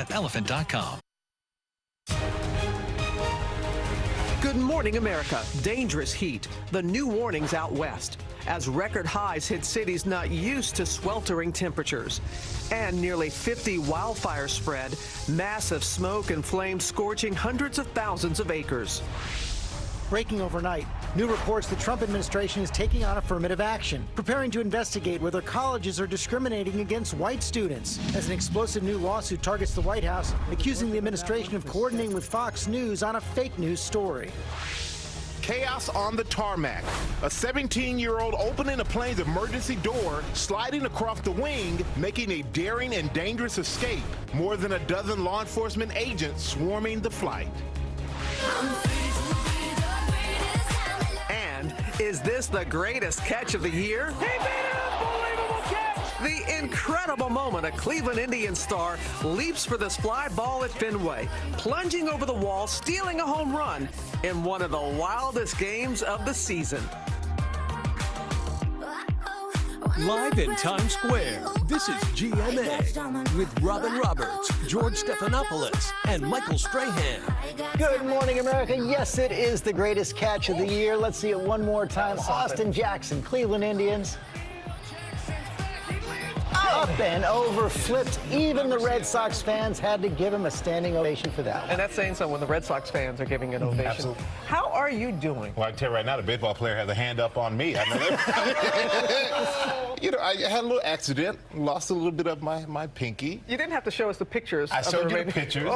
at elephant.com. Good morning, America. Dangerous heat. The new warnings out west as record highs hit cities not used to sweltering temperatures. And nearly 50 wildfires spread, massive smoke and flames scorching hundreds of thousands of acres. Breaking overnight, new reports the Trump administration is taking on affirmative action, preparing to investigate whether colleges are discriminating against white students. As an explosive new lawsuit targets the White House, accusing the administration of coordinating with Fox News on a fake news story. Chaos on the tarmac. A 17-year-old opening a plane's emergency door, sliding across the wing, making a daring and dangerous escape. More than a dozen law enforcement agents swarming the flight. And is this the greatest catch of the year? He made an unbelievable catch! The incredible moment a Cleveland Indians star leaps for this fly ball at Fenway, plunging over the wall, stealing a home run in one of the wildest games of the season. Live in Times Square, this is GMA with Robin Roberts, George Stephanopoulos, and Michael Strahan. Good morning, America. Yes, it is the greatest catch of the year. Let's see it one more time. Austin Jackson, Cleveland Indians. Up and over, flipped. Even the Red Sox fans had to give him a standing ovation for that one. And that's saying something when the Red Sox fans are giving an ovation. Absolutely. How are you doing? Well, I can tell you right now, the baseball player has a hand up on me. I know that. You know, I had a little accident, lost a little bit of my pinky. You didn't have to show us the pictures. I showed you the pictures,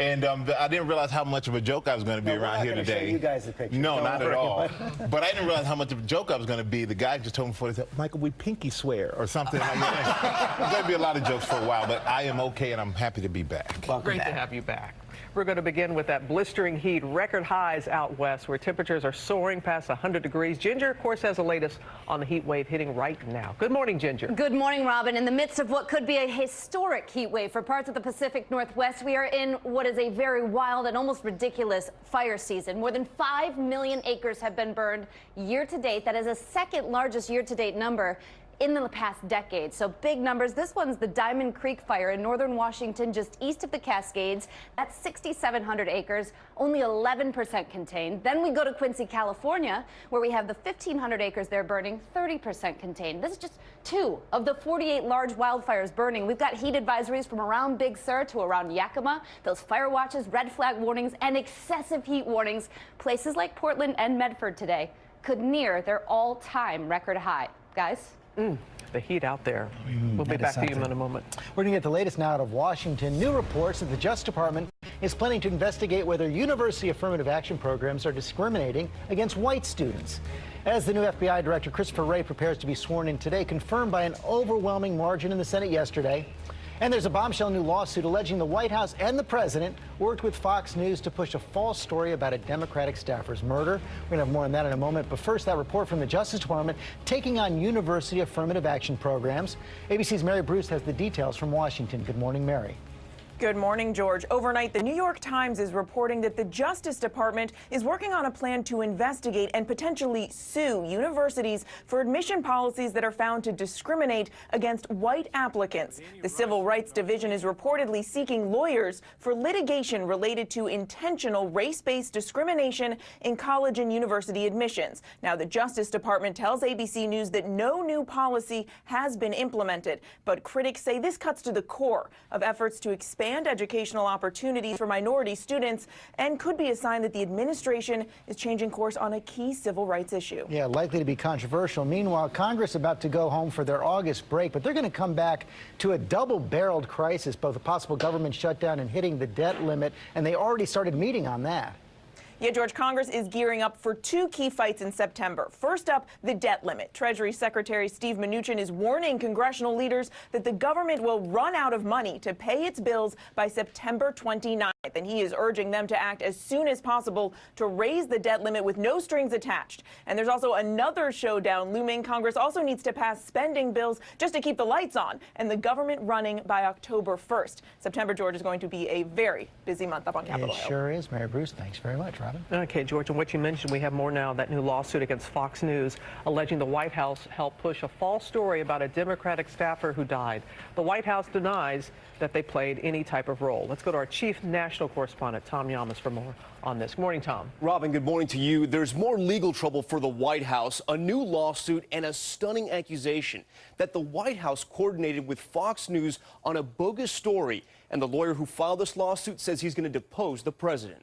and I didn't realize how much of a joke I was going to be around here today. Show you guys the pictures. No, not at all. But I didn't realize how much of a joke I was going to be. The guy just told me before, he said, Michael, we pinky swear, or something like that. There's going to be a lot of jokes for a while, but I am okay, and I'm happy to be back. Great to have you back. We're going to begin with that blistering heat, record highs out west where temperatures are soaring past 100 degrees. Ginger, of course, has the latest on the heat wave hitting right now. Good morning, Ginger. Good morning, Robin. In the midst of what could be a historic heat wave for parts of the Pacific Northwest, we are in what is a very wild and almost ridiculous fire season. More than 5 million acres have been burned year to date. That is the second largest year to date number in the past decade. So big numbers. This one's the Diamond Creek fire in northern Washington, just east of the Cascades. That's 6,700 acres, only 11% contained. Then we go to Quincy, California, where we have the 1,500 acres there burning, 30% contained. This is just 2 of the 48 large wildfires burning. We've got heat advisories from around Big Sur to around Yakima, those fire watches, red flag warnings, and excessive heat warnings. Places like Portland and Medford today could near their all-time record high. Guys? The heat out there. We'll be back to you in a moment. We're going to get the latest now out of Washington. New reports that the Justice Department is planning to investigate whether university affirmative action programs are discriminating against white students. As the new FBI Director Christopher Wray prepares to be sworn in today, confirmed by an overwhelming margin in the Senate yesterday. And there's a bombshell new lawsuit alleging the White House and the president worked with Fox News to push a false story about a Democratic staffer's murder. We're going to have more on that in a moment. But first, that report from the Justice Department taking on university affirmative action programs. ABC's Mary Bruce has the details from Washington. Good morning, Mary. Good morning, George. Overnight, the New York Times is reporting that the Justice Department is working on a plan to investigate and potentially sue universities for admission policies that are found to discriminate against white applicants. The Civil Rights Division is reportedly seeking lawyers for litigation related to intentional race-based discrimination in college and university admissions. Now, the Justice Department tells ABC News that no new policy has been implemented, but critics say this cuts to the core of efforts to expand educational opportunities for minority students and could be a sign that the administration is changing course on a key civil rights issue. Yeah, likely to be controversial. Meanwhile, Congress about to go home for their August break, but they're going to come back to a double-barreled crisis, both a possible government shutdown and hitting the debt limit, and they already started meeting on that. Yeah, George, Congress is gearing up for 2 key fights in September. First up, the debt limit. Treasury Secretary Steve Mnuchin is warning congressional leaders that the government will run out of money to pay its bills by September 29th. And he is urging them to act as soon as possible to raise the debt limit with no strings attached. And there's also another showdown looming. Congress also needs to pass spending bills just to keep the lights on and the government running by October 1st. September, George, is going to be a very busy month up on Capitol Hill. It sure is. Mary Bruce, thanks very much. Robin? Okay, George, and what you mentioned, we have more now, that new lawsuit against Fox News alleging the White House helped push a false story about a Democratic staffer who died. The White House denies that they played any type of role. Let's go to our chief national correspondent, Tom Yamas, for more on this. Good morning, Tom. Robin, good morning to you. There's more legal trouble for the White House, a new lawsuit, and a stunning accusation that the White House coordinated with Fox News on a bogus story. And the lawyer who filed this lawsuit says he's going to depose the president.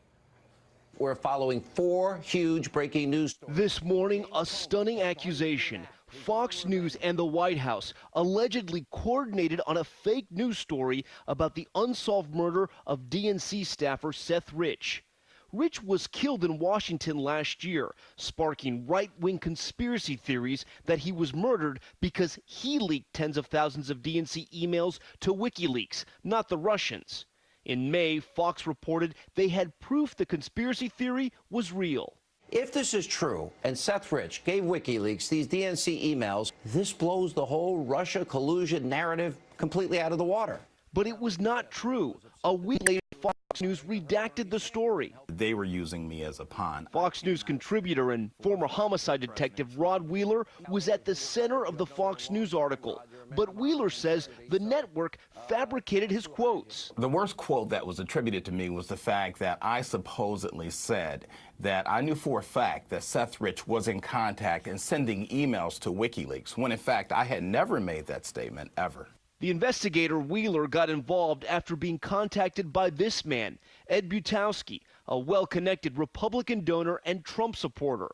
We're following 4 huge breaking news stories. This morning, a stunning accusation. Fox News and the White House allegedly coordinated on a fake news story about the unsolved murder of DNC staffer Seth Rich. Rich was killed in Washington last year, sparking right-wing conspiracy theories that he was murdered because he leaked tens of thousands of DNC emails to WikiLeaks, not the Russians. In May, Fox reported they had proof the conspiracy theory was real. If this is true, and Seth Rich gave WikiLeaks these DNC emails, this blows the whole Russia collusion narrative completely out of the water. But it was not true. A week later, Fox News redacted the story. They were using me as a pawn. Fox News contributor and former homicide detective Rod Wheeler was at the center of the Fox News article. But Wheeler says the network fabricated his quotes. The worst quote that was attributed to me was the fact that I supposedly said that I knew for a fact that Seth Rich was in contact and sending emails to WikiLeaks, when in fact I had never made that statement, ever. The investigator Wheeler got involved after being contacted by this man, Ed Butowski, a well-connected Republican donor and Trump supporter.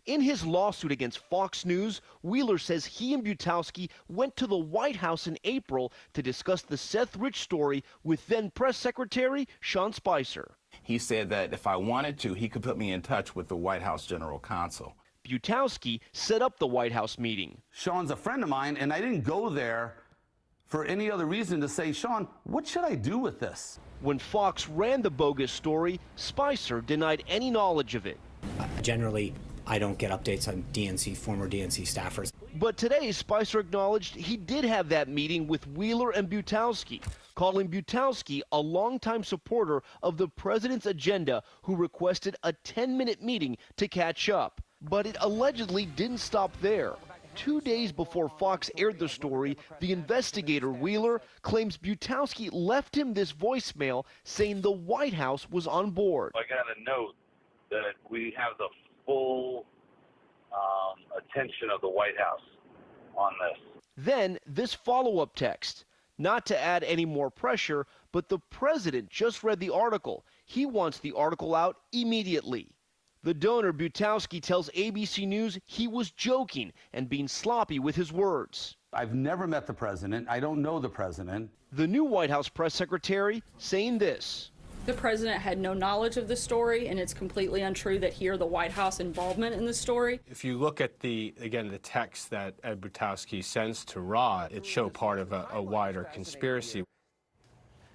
In his lawsuit against Fox News, Wheeler says he and Butowski went to the White House in April to discuss the Seth Rich story with then Press Secretary Sean Spicer. He said that if I wanted to, he could put me in touch with the White House General Counsel. Butowski set up the White House meeting. Sean's a friend of mine, and I didn't go there for any other reason to say, Sean, what should I do with this? When Fox ran the bogus story, Spicer denied any knowledge of it. Generally, I don't get updates on former DNC staffers. But today, Spicer acknowledged he did have that meeting with Wheeler and Butowski, calling Butowski a longtime supporter of the president's agenda who requested a 10-minute meeting to catch up. But it allegedly didn't stop there. 2 days before Fox aired the story, the investigator Wheeler claims Butowski left him this voicemail saying the White House was on board. I got a note that we have the full attention of the White House on this. Then this follow-up text. Not to add any more pressure, but the president just read the article. He wants the article out immediately. The donor, Butowski, tells ABC News he was joking and being sloppy with his words. I've never met the president. I don't know the president. The new White House press secretary saying this. The president had no knowledge of the story, and it's completely untrue that he or the White House involvement in the story. If you look at the text that Ed Butowski sends to Rod, it shows part of a wider conspiracy.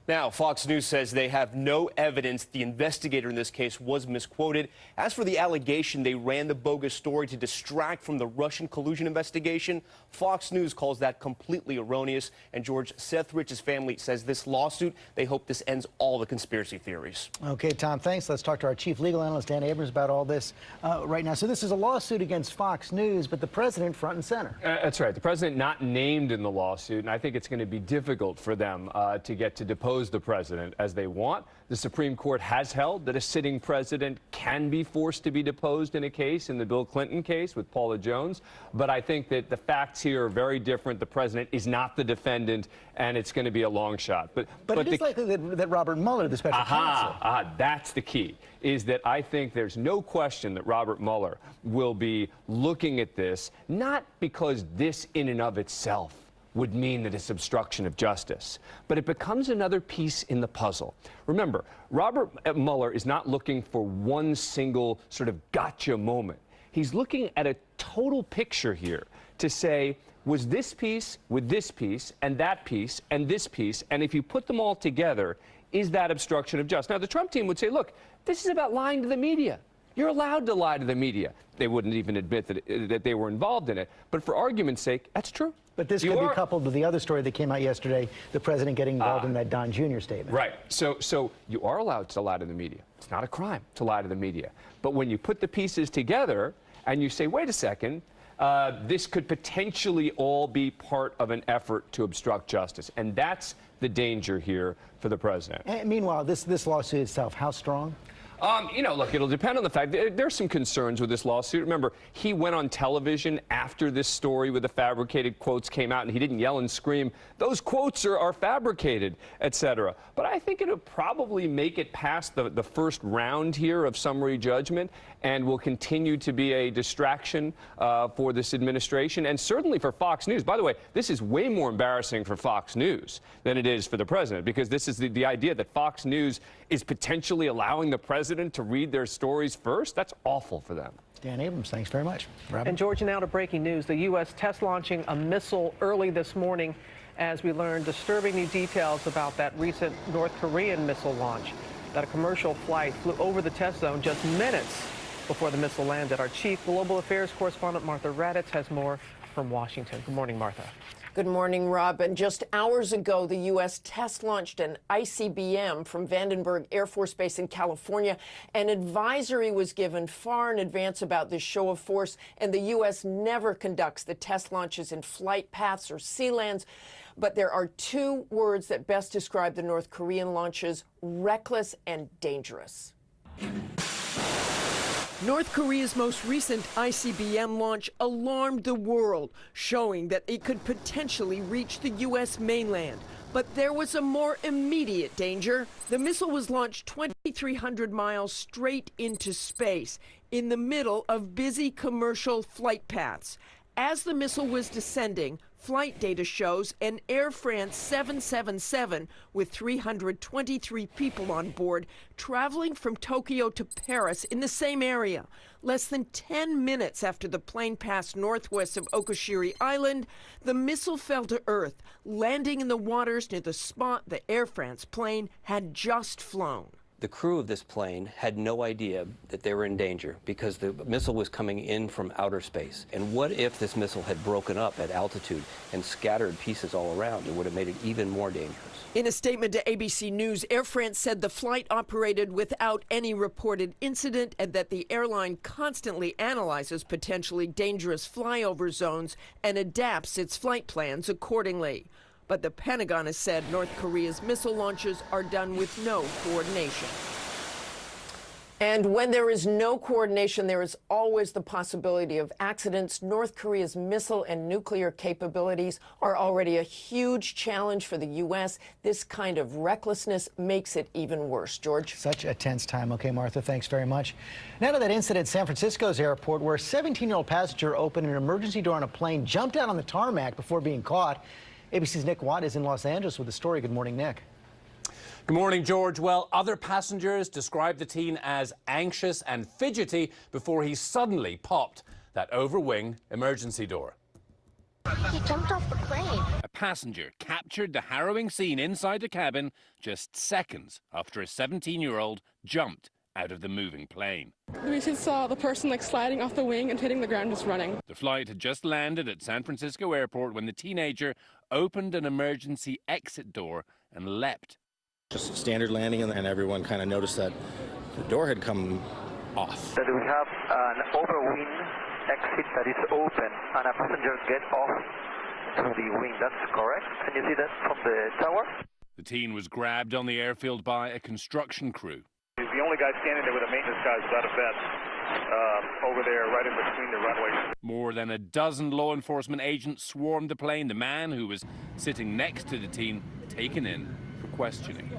Now, Fox News says they have no evidence the investigator in this case was misquoted. As for the allegation they ran the bogus story to distract from the Russian collusion investigation, Fox News calls that completely erroneous. And George, Seth Rich's family says this lawsuit, they hope this ends all the conspiracy theories. Okay, Tom, thanks. Let's talk to our chief legal analyst, Dan Abrams, about all this right now. So this is a lawsuit against Fox News, but the president front and center. That's right. The president not named in the lawsuit, and I think it's going to be difficult for them to get to depose the president as they want. The Supreme Court has held that a sitting president can be forced to be deposed in a case, in the Bill Clinton case with Paula Jones. But I think that the facts here are very different. The president is not the defendant, and it's going to be a long shot. But it is likely that Robert Mueller, the special counsel. That's the key, is that I think there's no question that Robert Mueller will be looking at this, not because this in and of itself would mean that it's obstruction of justice, but it becomes another piece in the puzzle. Remember, Robert Mueller is not looking for one single sort of gotcha moment. He's looking at a total picture here to say, was this piece with this piece and that piece and this piece, and if you put them all together, is that obstruction of justice? Now, the Trump team would say, look, this is about lying to the media. you're allowed to lie to the media. They wouldn't even admit that they were involved in it. But for argument's sake, that's true. But this could be coupled with the other story that came out yesterday, the president getting involved in that Don Jr. statement. Right. So you are allowed to lie to the media. It's not a crime to lie to the media. But when you put the pieces together and you say, wait a second, this could potentially all be part of an effort to obstruct justice. And that's the danger here for the president. And meanwhile, this lawsuit itself, how strong? You know, look, it'll depend on the fact that there's some concerns with this lawsuit. Remember, he went on television after this story with the fabricated quotes came out, and he didn't yell and scream, those quotes are fabricated, etc. But I think it'll probably make it past the first round here of summary judgment and will continue to be a distraction for this administration and certainly for Fox News. By the way, this is way more embarrassing for Fox News than it is for the president, because this is the idea that Fox News is potentially allowing the president to read their stories first. That's awful for them. Dan Abrams, thanks very much. Robin? And George, now to breaking news. The U.S. test launching a missile early this morning as we learned disturbing new details about that recent North Korean missile launch. That a commercial flight flew over the test zone just minutes before the missile landed. Our chief global affairs correspondent Martha Raddatz has more from Washington. Good morning, Martha. Good morning, Rob. And just hours ago, the U.S. test launched an ICBM from Vandenberg Air Force Base in California. An advisory was given far in advance about this show of force, and the U.S. never conducts the test launches in flight paths or sea lands. But there are two words that best describe the North Korean launches: reckless and dangerous. North Korea's most recent ICBM launch alarmed the world, showing that it could potentially reach the U.S. mainland. But there was a more immediate danger. The missile was launched 2,300 miles straight into space, in the middle of busy commercial flight paths. As the missile was descending, flight data shows an Air France 777 with 323 people on board traveling from Tokyo to Paris in the same area. Less than 10 minutes after the plane passed northwest of Okushiri Island, the missile fell to earth, landing in the waters near the spot the Air France plane had just flown. The crew of this plane had no idea that they were in danger because the missile was coming in from outer space. And what if this missile had broken up at altitude and scattered pieces all around? It would have made it even more dangerous. In a statement to ABC News, Air France said the flight operated without any reported incident and that the airline constantly analyzes potentially dangerous flyover zones and adapts its flight plans accordingly. But the Pentagon has said North Korea's missile launches are done with no coordination. And when there is no coordination, there is always the possibility of accidents. North Korea's missile and nuclear capabilities are already a huge challenge for the U.S. This kind of recklessness makes it even worse. George? Such a tense time. Okay, Martha, thanks very much. Now to that incident at San Francisco's airport where a 17-year-old passenger opened an emergency door on a plane, jumped out on the tarmac before being caught. ABC's Nick Watt is in Los Angeles with the story. Good morning, Nick. Good morning, George. Well, other passengers described the teen as anxious and fidgety before he suddenly popped that over-wing emergency door. He jumped off the plane. A passenger captured the harrowing scene inside the cabin just seconds after a 17-year-old jumped out of the moving plane. We just saw the person sliding off the wing and hitting the ground, just running. The flight had just landed at San Francisco airport when the teenager opened an emergency exit door and leapt. Just standard landing, and everyone kind of noticed that the door had come off. That we have an overwing exit that is open and a passenger get off through the wing. That's correct. Can you see that from the tower? The teen was grabbed on the airfield by a construction crew. He's the only guy standing there with a maintenance guy without a vest over there right in between the runways. More than a dozen law enforcement agents swarmed the plane. The man who was sitting next to the teen taken in for questioning.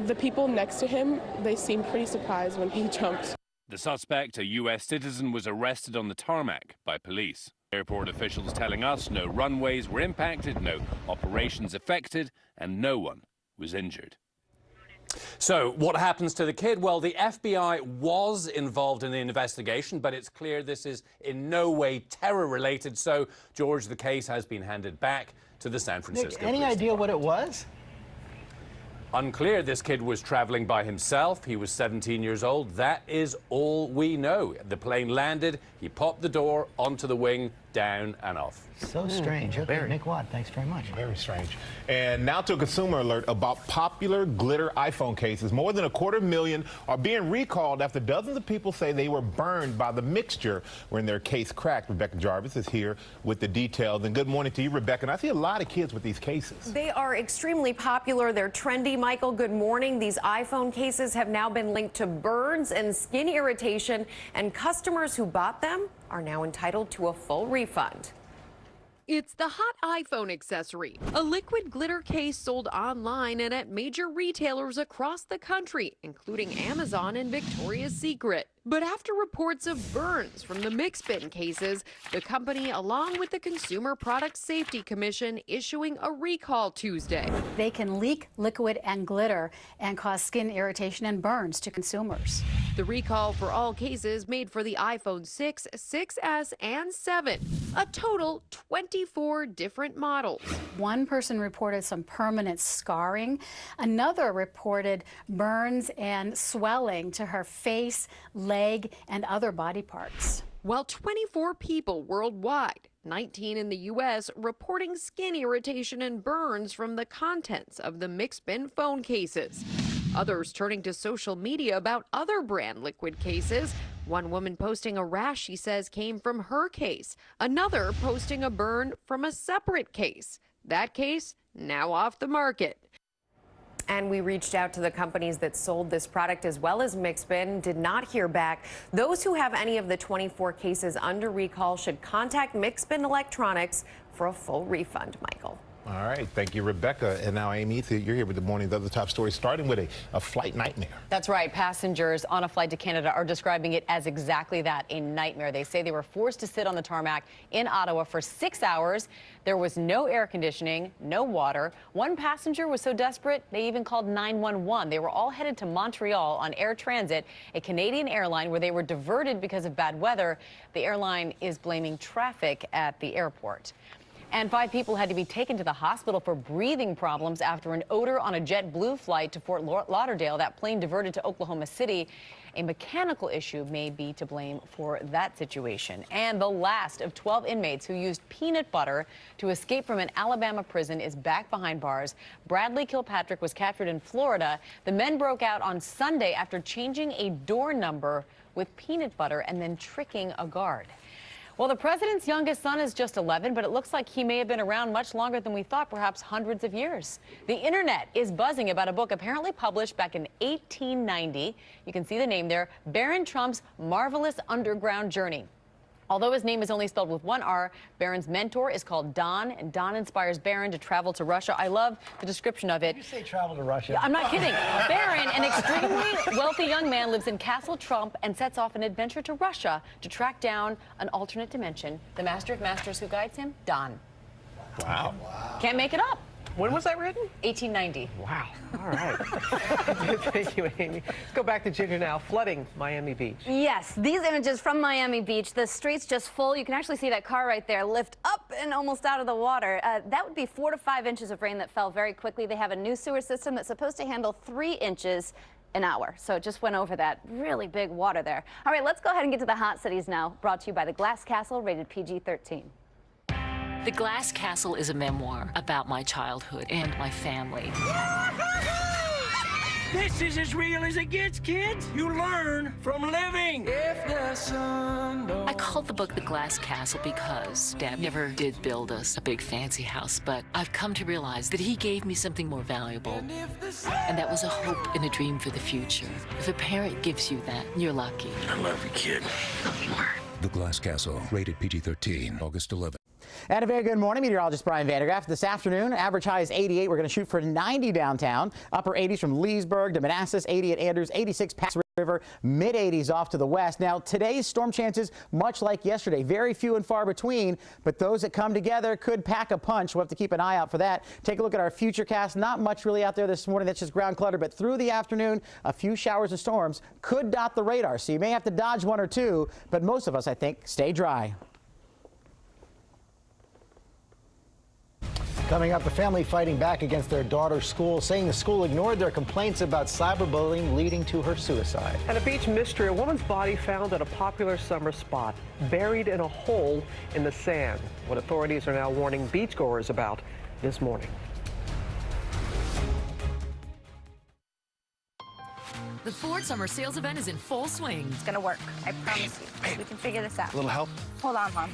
The people next to him, they seemed pretty surprised when he jumped. The suspect, a U.S. citizen, was arrested on the tarmac by police. Airport officials telling us no runways were impacted, no operations affected, and no one was injured. So what happens to the kid? Well, the FBI was involved in the investigation, but it's clear this is in no way terror-related. So, George, the case has been handed back to the San Francisco Nick, any idea what it was? Unclear this kid was traveling by himself. He was 17 years old. That is all we know. The plane landed, he popped the door onto the wing, down and off. So strange. Okay, Nick Watt, thanks very much. Very strange. And now to a consumer alert about popular glitter iPhone cases. More than 250,000 are being recalled after dozens of people say they were burned by the mixture when their case cracked. Rebecca Jarvis is here with the details. And good morning to you, Rebecca. And I see a lot of kids with these cases. They are extremely popular. They're trendy. Michael, good morning. These iPhone cases have now been linked to burns and skin irritation, and customers who bought them are now entitled to a full refund. It's the hot iPhone accessory, a liquid glitter case sold online and at major retailers across the country, including Amazon and Victoria's Secret. But after reports of burns from the mix bin cases, the company, along with the Consumer Product Safety Commission, issuing a recall Tuesday. They can leak liquid and glitter and cause skin irritation and burns to consumers. The recall for all cases made for the iPhone 6, 6S, and 7, a total 24 different models. One person reported some permanent scarring. Another reported burns and swelling to her face, leg, and other body parts. While 24 people worldwide, 19 in the U.S., reporting skin irritation and burns from the contents of the mixed bin phone cases. Others turning to social media about other brand liquid cases. One woman posting a rash she says came from her case. Another posting a burn from a separate case. That case now off the market. And we reached out to the companies that sold this product as well as Mixbin, did not hear back. Those who have any of the 24 cases under recall should contact Mixbin Electronics for a full refund, Michael. All right. Thank you, Rebecca. And now, Amy, you're here with the morning. The other top story, starting with a flight nightmare. That's right. Passengers on a flight to Canada are describing it as exactly that, a nightmare. They say they were forced to sit on the tarmac in Ottawa for 6 hours. There was no air conditioning, no water. One passenger was so desperate, they even called 911. They were all headed to Montreal on Air Transit, a Canadian airline, where they were diverted because of bad weather. The airline is blaming traffic at the airport. And 5 people had to be taken to the hospital for breathing problems after an odor on a JetBlue flight to Fort Lauderdale. That plane diverted to Oklahoma City. A mechanical issue may be to blame for that situation. And the last of 12 inmates who used peanut butter to escape from an Alabama prison is back behind bars. Bradley Kilpatrick was captured in Florida. The men broke out on Sunday after changing a door number with peanut butter and then tricking a guard. Well, the president's youngest son is just 11, but it looks like he may have been around much longer than we thought, perhaps hundreds of years. The internet is buzzing about a book apparently published back in 1890. You can see the name there, Baron Trump's Marvelous Underground Journey. Although his name is only spelled with one R, Baron's mentor is called Don, and Don inspires Baron to travel to Russia. I love the description of it. Did you say travel to Russia? Yeah, I'm not kidding. Baron, an extremely wealthy young man, lives in Castle Trump and sets off an adventure to Russia to track down an alternate dimension. The master of masters who guides him, Don. Wow. Can't make it up. When was that written? 1890. Wow. All right. Thank you, Amy. Let's go back to Ginger now. Flooding Miami Beach. Yes, these images from Miami Beach. The streets just full. You can actually see that car right there lift up and almost out of the water. That would be 4 to 5 inches of rain that fell very quickly. They have a new sewer system that's supposed to handle 3 inches an hour. So it just went over that. Really big water there. All right, let's go ahead and get to the hot cities now. Brought to you by the Glass Castle, rated PG-13. The Glass Castle is a memoir about my childhood and my family. This is as real as it gets, kids. You learn from living. If the sun I called the book The Glass Castle because Dad never did build us a big fancy house, but I've come to realize that he gave me something more valuable, and that was a hope and a dream for the future. If a parent gives you that, you're lucky. I love you, kid. The Glass Castle, rated PG-13, August 11th. And a very good morning, meteorologist Brian Vandergraff. This afternoon, average high is 88. We're going to shoot for 90 downtown. Upper 80s from Leesburg to Manassas, 80 at Andrews, 86 Pass River, mid 80s off to the west. Now, today's storm chances, much like yesterday, very few and far between, but those that come together could pack a punch. We'll have to keep an eye out for that. Take a look at our futurecast. Not much really out there this morning. That's just ground clutter, but through the afternoon, a few showers of storms could dot the radar. So you may have to dodge one or two, but most of us, I think, stay dry. Coming up, the family fighting back against their daughter's school, saying the school ignored their complaints about cyberbullying leading to her suicide. And a beach mystery, a woman's body found at a popular summer spot, buried in a hole in the sand. What authorities are now warning beachgoers about this morning. The Ford Summer Sales Event is in full swing. It's gonna work. I promise you. We can figure this out. A little help? Hold on, Mom.